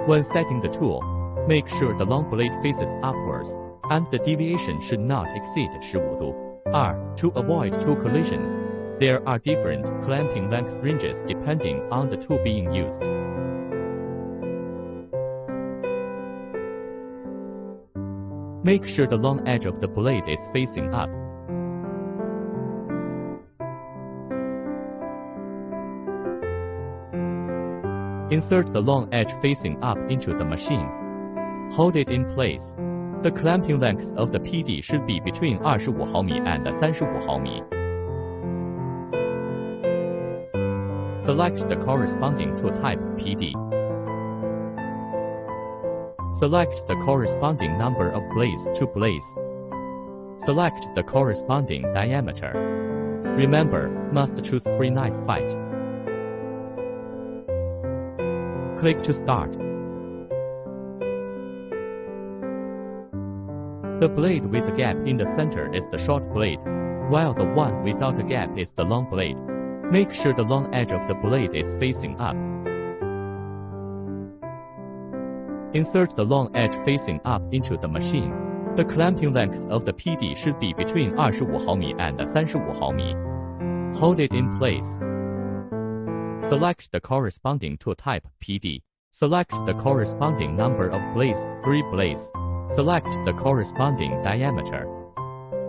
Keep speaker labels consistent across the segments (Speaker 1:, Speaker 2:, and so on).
Speaker 1: When setting the tool, make sure the long blade faces upwards, and the deviation should not exceed 15 度. 2. To avoid tool collisions, there are different clamping length ranges depending on the tool being used. Make sure the long edge of the blade is facing up. Insert the long edge facing up into the machine. Hold it in place. The clamping length of the PD should be between 25 毫米 and 35毫米. Select the corresponding tool type PD. Select the corresponding number of blades to blades. Select the corresponding diameter. Remember, must choose free knife fight. Click to start. The blade with a gap in the center is the short blade, while the one without a gap is the long blade. Make sure the long edge of the blade is facing up. Insert the long edge facing up into the machine. The clamping length of the PD should be between 25 毫米 and 35毫米. Hold it in place. Select the corresponding tool type PD. Select the corresponding number of blades, 3 blades. Select the corresponding diameter.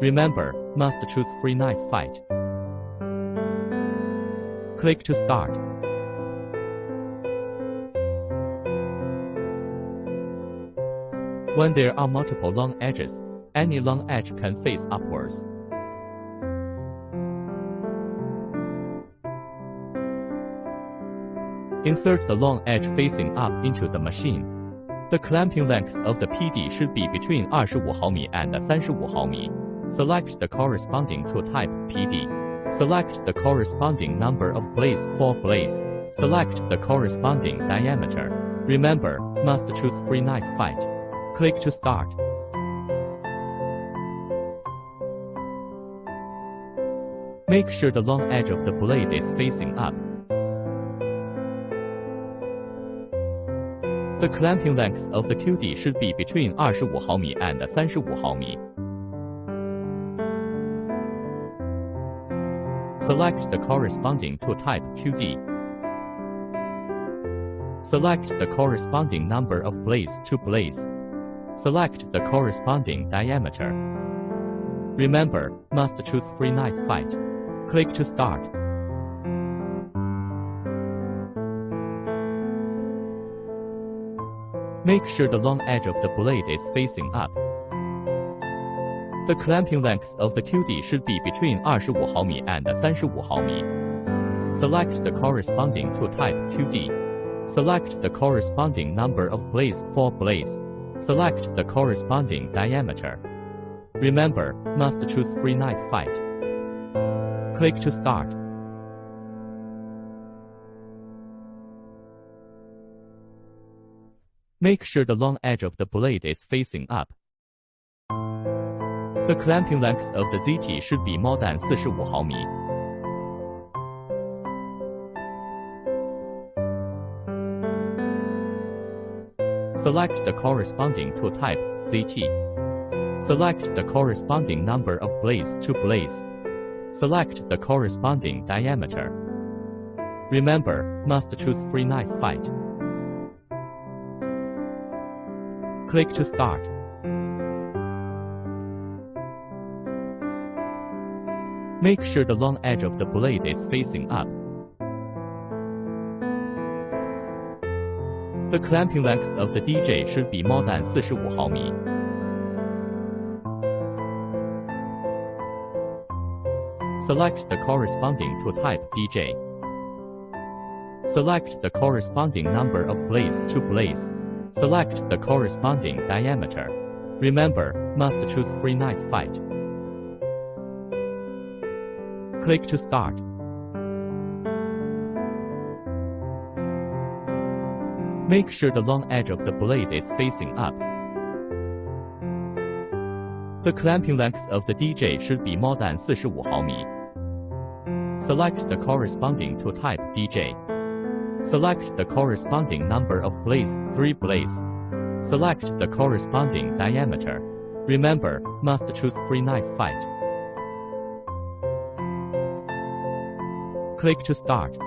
Speaker 1: Remember, must choose free knife fight. Click to start. When there are multiple long edges, any long edge can face upwards. Insert the long edge facing up into the machine. The clamping length of the PD should be between 25 毫米 and 35毫米. Select the corresponding tool type PD. Select the corresponding number of blades, 4 blades. Select the corresponding diameter. Remember, must choose free knife fight. Click to start. Make sure the long edge of the blade is facing up. The clamping length of the QD should be between 25 毫米 and 35毫米. Select the corresponding tool type QD. Select the corresponding number of blades to blades. Select the corresponding diameter. Remember, must choose free knife fight. Click to start. Make sure the long edge of the blade is facing up. The clamping length of the QD should be between 25 毫米 and 35毫米. Select the corresponding tool type QD. Select the corresponding number of blades, 4 blades. Select the corresponding diameter. Remember, must choose free knife fight. Click to start. Make sure the long edge of the blade is facing up. The clamping length of the ZT should be more than 45毫米. Select the corresponding tool type, ZT. Select the corresponding number of blades to blades. Select the corresponding diameter. Remember, must choose free knife fight. Click to start. Make sure the long edge of the blade is facing up. The clamping length of the DJ should be more than 45毫米. Select the corresponding tool type DJ. Select the corresponding number of blades to blades. Select the corresponding diameter. Remember, must choose free knife fight. Click to start. Make sure the long edge of the blade is facing up. The clamping length of the DJ should be more than 45毫米. Select the corresponding tool type DJ. Select the corresponding number of blades, 3 blades. Select the corresponding diameter. Remember, must choose free knife fight. Click to start.